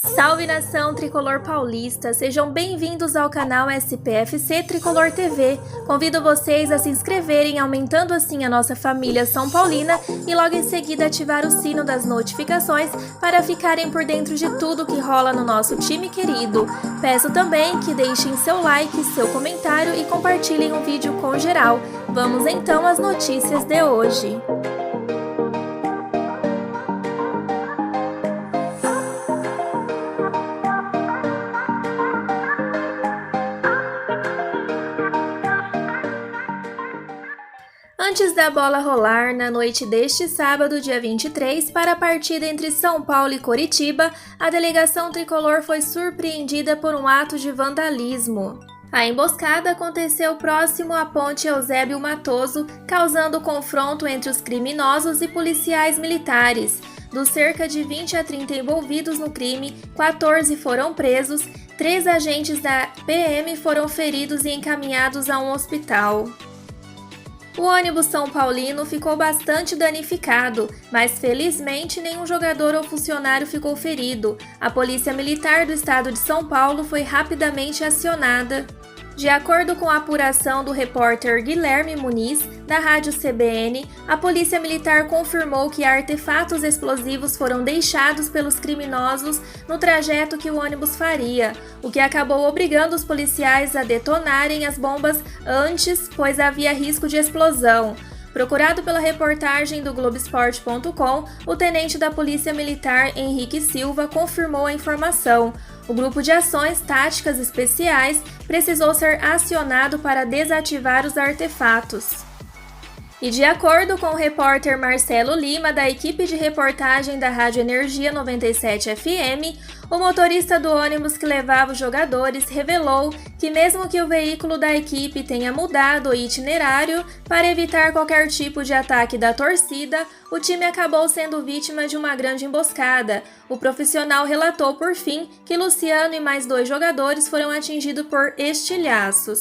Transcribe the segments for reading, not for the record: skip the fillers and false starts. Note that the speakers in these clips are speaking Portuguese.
Salve nação tricolor paulista, sejam bem-vindos ao canal SPFC Tricolor TV. Convido vocês a se inscreverem, aumentando assim a nossa família São Paulina e logo em seguida ativar o sino das notificações para ficarem por dentro de tudo que rola no nosso time querido. Peço também que deixem seu like, seu comentário e compartilhem o vídeo com geral. Vamos então às notícias de hoje. Antes da bola rolar, na noite deste sábado, dia 23, para a partida entre São Paulo e Coritiba, a delegação tricolor foi surpreendida por um ato de vandalismo. A emboscada aconteceu próximo à ponte Eusébio Matoso, causando confronto entre os criminosos e policiais militares. Dos cerca de 20 a 30 envolvidos no crime, 14 foram presos, 3 agentes da PM foram feridos e encaminhados a um hospital. O ônibus São Paulino ficou bastante danificado, mas felizmente nenhum jogador ou funcionário ficou ferido. A Polícia Militar do Estado de São Paulo foi rapidamente acionada. De acordo com a apuração do repórter Guilherme Muniz, da Rádio CBN, a Polícia Militar confirmou que artefatos explosivos foram deixados pelos criminosos no trajeto que o ônibus faria, o que acabou obrigando os policiais a detonarem as bombas antes, pois havia risco de explosão. Procurado pela reportagem do Globoesporte.com, o tenente da Polícia Militar Henrique Silva confirmou a informação. O grupo de ações táticas especiais precisou ser acionado para desativar os artefatos. E de acordo com o repórter Marcelo Lima, da equipe de reportagem da Rádio Energia 97 FM, o motorista do ônibus que levava os jogadores revelou que mesmo que o veículo da equipe tenha mudado o itinerário para evitar qualquer tipo de ataque da torcida, o time acabou sendo vítima de uma grande emboscada. O profissional relatou por fim que Luciano e mais 2 jogadores foram atingidos por estilhaços.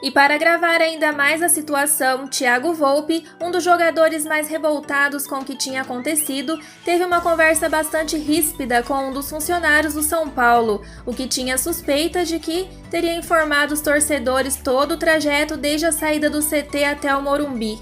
E para agravar ainda mais a situação, Thiago Volpi, um dos jogadores mais revoltados com o que tinha acontecido, teve uma conversa bastante ríspida com um dos funcionários do São Paulo, o que tinha suspeita de que teria informado os torcedores todo o trajeto desde a saída do CT até o Morumbi.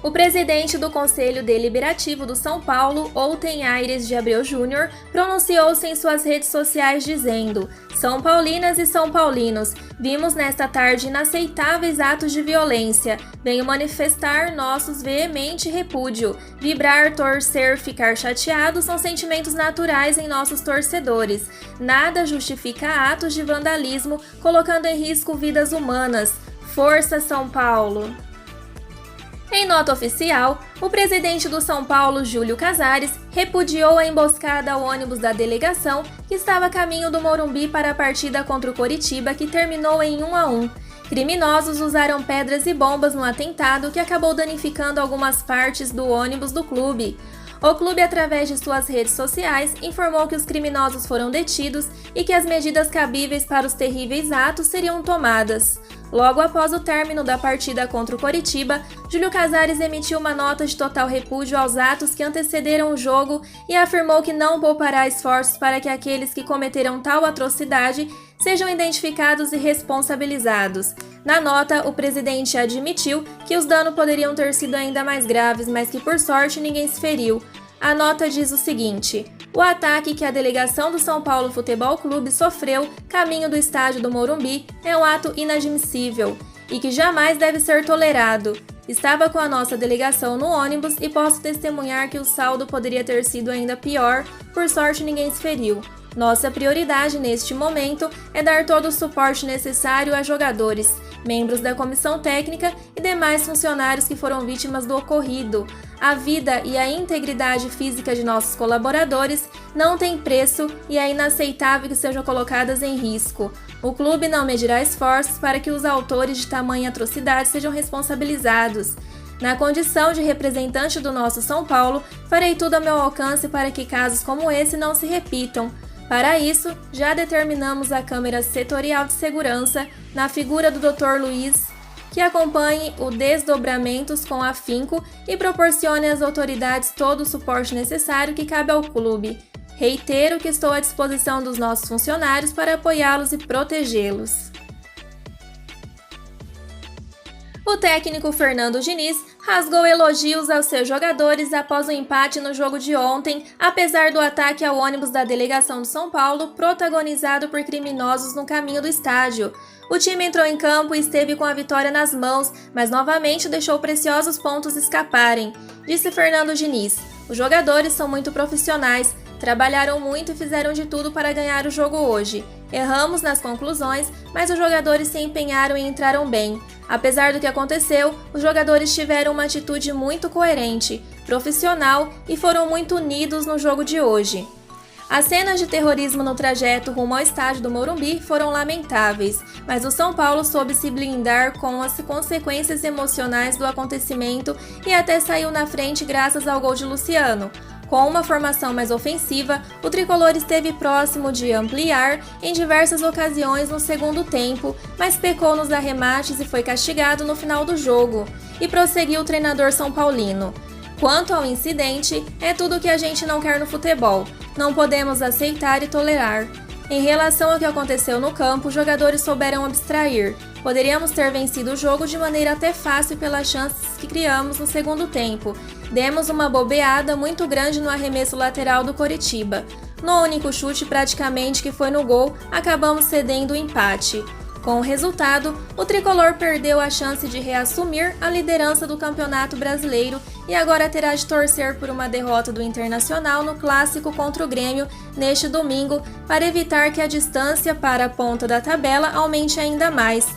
O presidente do Conselho Deliberativo do São Paulo, Outen Aires de Abreu Júnior, pronunciou-se em suas redes sociais dizendo: "São Paulinas e São Paulinos, vimos nesta tarde inaceitáveis atos de violência. Venho manifestar nossos veemente repúdio. Vibrar, torcer, ficar chateado são sentimentos naturais em nossos torcedores. Nada justifica atos de vandalismo, colocando em risco vidas humanas. Força São Paulo!" Em nota oficial, o presidente do São Paulo, Júlio Casares, repudiou a emboscada ao ônibus da delegação que estava a caminho do Morumbi para a partida contra o Coritiba, que terminou em 1-1. Criminosos usaram pedras e bombas no atentado que acabou danificando algumas partes do ônibus do clube. O clube, através de suas redes sociais, informou que os criminosos foram detidos e que as medidas cabíveis para os terríveis atos seriam tomadas. Logo após o término da partida contra o Coritiba, Júlio Casares emitiu uma nota de total repúdio aos atos que antecederam o jogo e afirmou que não poupará esforços para que aqueles que cometeram tal atrocidade sejam identificados e responsabilizados. Na nota, o presidente admitiu que os danos poderiam ter sido ainda mais graves, mas que por sorte ninguém se feriu. A nota diz o seguinte: "O ataque que a delegação do São Paulo Futebol Clube sofreu caminho do estádio do Morumbi é um ato inadmissível e que jamais deve ser tolerado. Estava com a nossa delegação no ônibus e posso testemunhar que o saldo poderia ter sido ainda pior, por sorte ninguém se feriu. Nossa prioridade neste momento é dar todo o suporte necessário a jogadores, membros da comissão técnica e demais funcionários que foram vítimas do ocorrido. A vida e a integridade física de nossos colaboradores não têm preço e é inaceitável que sejam colocadas em risco. O clube não medirá esforços para que os autores de tamanha atrocidade sejam responsabilizados. Na condição de representante do nosso São Paulo, farei tudo ao meu alcance para que casos como esse não se repitam. Para isso, já determinamos a Câmara Setorial de Segurança, na figura do Dr. Luiz, que acompanhe os desdobramentos com afinco e proporcione às autoridades todo o suporte necessário que cabe ao clube. Reitero que estou à disposição dos nossos funcionários para apoiá-los e protegê-los. O técnico Fernando Diniz rasgou elogios aos seus jogadores após o empate no jogo de ontem, apesar do ataque ao ônibus da delegação de São Paulo, protagonizado por criminosos no caminho do estádio. O time entrou em campo e esteve com a vitória nas mãos, mas novamente deixou preciosos pontos escaparem, disse Fernando Diniz. Os jogadores são muito profissionais, trabalharam muito e fizeram de tudo para ganhar o jogo hoje. Erramos nas conclusões, mas os jogadores se empenharam e entraram bem. Apesar do que aconteceu, os jogadores tiveram uma atitude muito coerente, profissional e foram muito unidos no jogo de hoje. As cenas de terrorismo no trajeto rumo ao estádio do Morumbi foram lamentáveis, mas o São Paulo soube se blindar com as consequências emocionais do acontecimento e até saiu na frente graças ao gol de Luciano. Com uma formação mais ofensiva, o tricolor esteve próximo de ampliar em diversas ocasiões no segundo tempo, mas pecou nos arremates e foi castigado no final do jogo, e prosseguiu o treinador são paulino. Quanto ao incidente, é tudo o que a gente não quer no futebol, não podemos aceitar e tolerar. Em relação ao que aconteceu no campo, os jogadores souberam abstrair. Poderíamos ter vencido o jogo de maneira até fácil pelas chances que criamos no segundo tempo. Demos uma bobeada muito grande no arremesso lateral do Coritiba. No único chute praticamente que foi no gol, acabamos cedendo o empate. Com o resultado, o tricolor perdeu a chance de reassumir a liderança do Campeonato Brasileiro e agora terá de torcer por uma derrota do Internacional no clássico contra o Grêmio neste domingo para evitar que a distância para a ponta da tabela aumente ainda mais.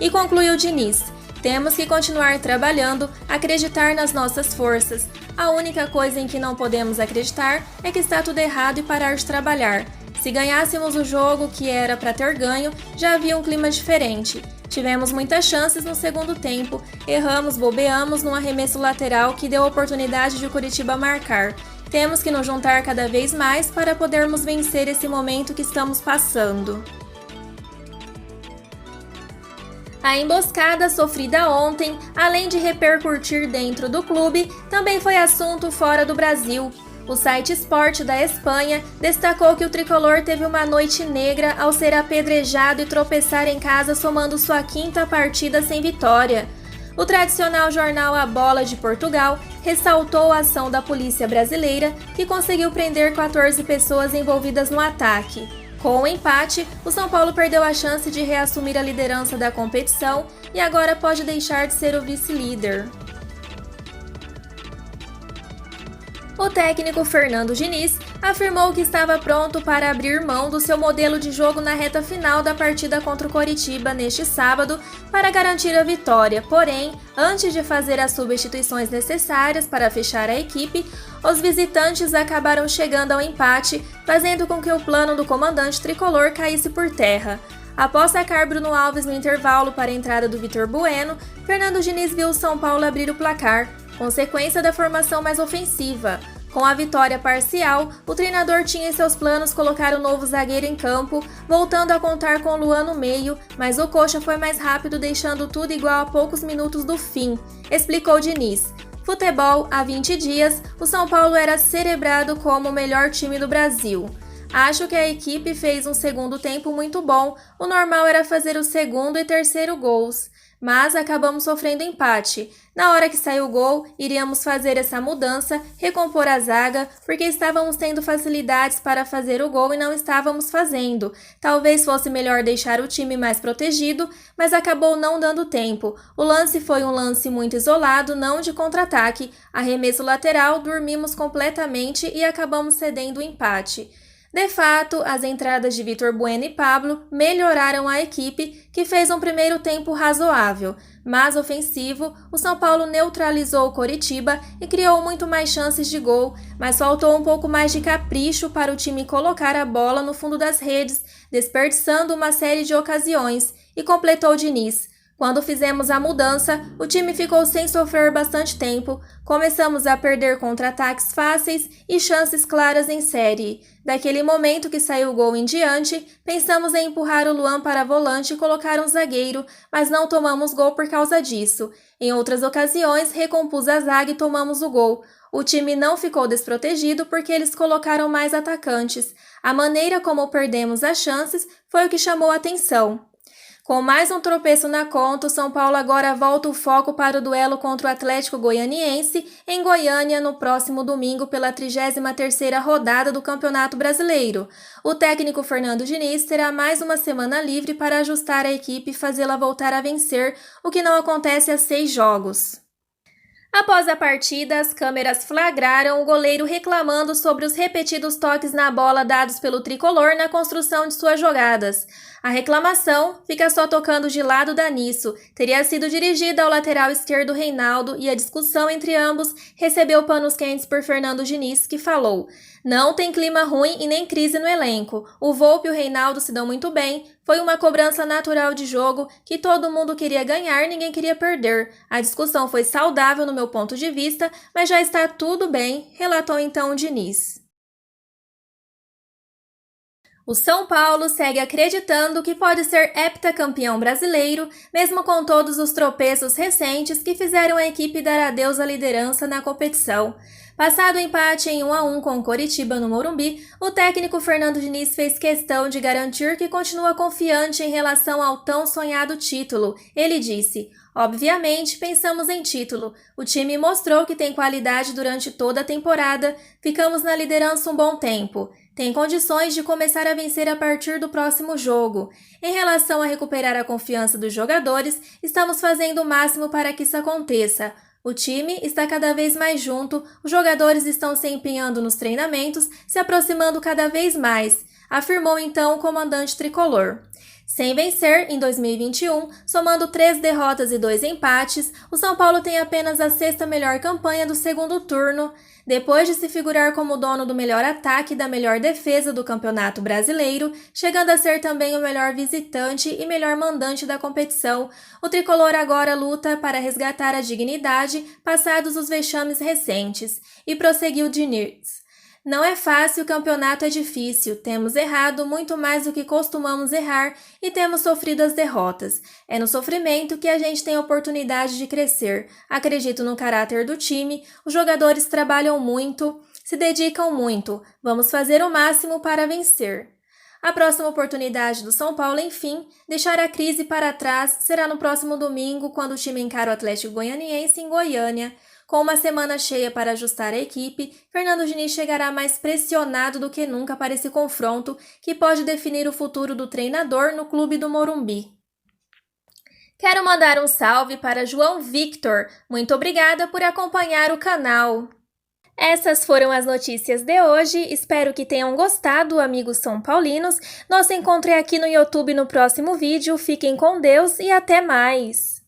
E concluiu Diniz: temos que continuar trabalhando, acreditar nas nossas forças. A única coisa em que não podemos acreditar é que está tudo errado e parar de trabalhar. Se ganhássemos o jogo que era para ter ganho, já havia um clima diferente. Tivemos muitas chances no segundo tempo, erramos, bobeamos num arremesso lateral que deu a oportunidade de o Coritiba marcar. Temos que nos juntar cada vez mais para podermos vencer esse momento que estamos passando. A emboscada sofrida ontem, além de repercutir dentro do clube, também foi assunto fora do Brasil. O site Sport da Espanha destacou que o tricolor teve uma noite negra ao ser apedrejado e tropeçar em casa, somando sua quinta partida sem vitória. O tradicional jornal A Bola de Portugal ressaltou a ação da polícia brasileira, que conseguiu prender 14 pessoas envolvidas no ataque. Com o empate, o São Paulo perdeu a chance de reassumir a liderança da competição e agora pode deixar de ser o vice-líder. O técnico Fernando Diniz afirmou que estava pronto para abrir mão do seu modelo de jogo na reta final da partida contra o Coritiba neste sábado para garantir a vitória. Porém, antes de fazer as substituições necessárias para fechar a equipe, os visitantes acabaram chegando ao empate, fazendo com que o plano do comandante tricolor caísse por terra. Após sacar Bruno Alves no intervalo para a entrada do Vitor Bueno, Fernando Diniz viu o São Paulo abrir o placar, consequência da formação mais ofensiva. Com a vitória parcial, o treinador tinha em seus planos colocar o novo zagueiro em campo, voltando a contar com Luan no meio, mas o Coxa foi mais rápido, deixando tudo igual a poucos minutos do fim, explicou Diniz. Futebol, há 20 dias, o São Paulo era celebrado como o melhor time do Brasil. Acho que a equipe fez um segundo tempo muito bom, o normal era fazer o segundo e terceiro gols, mas acabamos sofrendo empate. Na hora que saiu o gol, iríamos fazer essa mudança, recompor a zaga, porque estávamos tendo facilidades para fazer o gol e não estávamos fazendo. Talvez fosse melhor deixar o time mais protegido, mas acabou não dando tempo. O lance foi um lance muito isolado, não de contra-ataque. Arremesso lateral, dormimos completamente e acabamos cedendo o empate. De fato, as entradas de Vitor Bueno e Pablo melhoraram a equipe, que fez um primeiro tempo razoável, mas ofensivo. O São Paulo neutralizou o Coritiba e criou muito mais chances de gol, mas faltou um pouco mais de capricho para o time colocar a bola no fundo das redes, desperdiçando uma série de ocasiões, e completou Diniz. Quando fizemos a mudança, o time ficou sem sofrer bastante tempo, começamos a perder contra-ataques fáceis e chances claras em série. Daquele momento que saiu o gol em diante, pensamos em empurrar o Luan para a volante e colocar um zagueiro, mas não tomamos gol por causa disso. Em outras ocasiões, recompus a zaga e tomamos o gol. O time não ficou desprotegido porque eles colocaram mais atacantes. A maneira como perdemos as chances foi o que chamou a atenção. Com mais um tropeço na conta, o São Paulo agora volta o foco para o duelo contra o Atlético Goianiense em Goiânia no próximo domingo pela 33ª rodada do Campeonato Brasileiro. O técnico Fernando Diniz terá mais uma semana livre para ajustar a equipe e fazê-la voltar a vencer, o que não acontece há 6 jogos. Após a partida, as câmeras flagraram o goleiro reclamando sobre os repetidos toques na bola dados pelo tricolor na construção de suas jogadas. A reclamação, fica só tocando de lado da Nisso, teria sido dirigida ao lateral esquerdo Reinaldo e a discussão entre ambos recebeu panos quentes por Fernando Diniz, que falou: "Não tem clima ruim e nem crise no elenco. O Volpi e o Reinaldo se dão muito bem. Foi uma cobrança natural de jogo que todo mundo queria ganhar, ninguém queria perder. A discussão foi saudável no meu ponto de vista, mas já está tudo bem", relatou então o Diniz. O São Paulo segue acreditando que pode ser heptacampeão brasileiro, mesmo com todos os tropeços recentes que fizeram a equipe dar adeus à liderança na competição. Passado o empate em 1-1 com o Coritiba no Morumbi, o técnico Fernando Diniz fez questão de garantir que continua confiante em relação ao tão sonhado título. Ele disse: "Obviamente, pensamos em título. O time mostrou que tem qualidade durante toda a temporada, ficamos na liderança um bom tempo. Tem condições de começar a vencer a partir do próximo jogo. Em relação a recuperar a confiança dos jogadores, estamos fazendo o máximo para que isso aconteça. O time está cada vez mais junto, os jogadores estão se empenhando nos treinamentos, se aproximando cada vez mais", afirmou então o comandante tricolor. Sem vencer, em 2021, somando 3 derrotas e 2 empates, o São Paulo tem apenas a 6ª melhor campanha do segundo turno. Depois de se figurar como dono do melhor ataque e da melhor defesa do Campeonato Brasileiro, chegando a ser também o melhor visitante e melhor mandante da competição, o tricolor agora luta para resgatar a dignidade passados os vexames recentes. E prosseguiu Diniz: "Não é fácil, o campeonato é difícil, temos errado muito mais do que costumamos errar e temos sofrido as derrotas. É no sofrimento que a gente tem a oportunidade de crescer. Acredito no caráter do time, os jogadores trabalham muito, se dedicam muito, vamos fazer o máximo para vencer." A próxima oportunidade do São Paulo, enfim, deixar a crise para trás, será no próximo domingo, quando o time encara o Atlético Goianiense em Goiânia. Com uma semana cheia para ajustar a equipe, Fernando Diniz chegará mais pressionado do que nunca para esse confronto que pode definir o futuro do treinador no clube do Morumbi. Quero mandar um salve para João Victor. Muito obrigada por acompanhar o canal. Essas foram as notícias de hoje, espero que tenham gostado, amigos são paulinos. Nos encontrem aqui no YouTube no próximo vídeo, fiquem com Deus e até mais!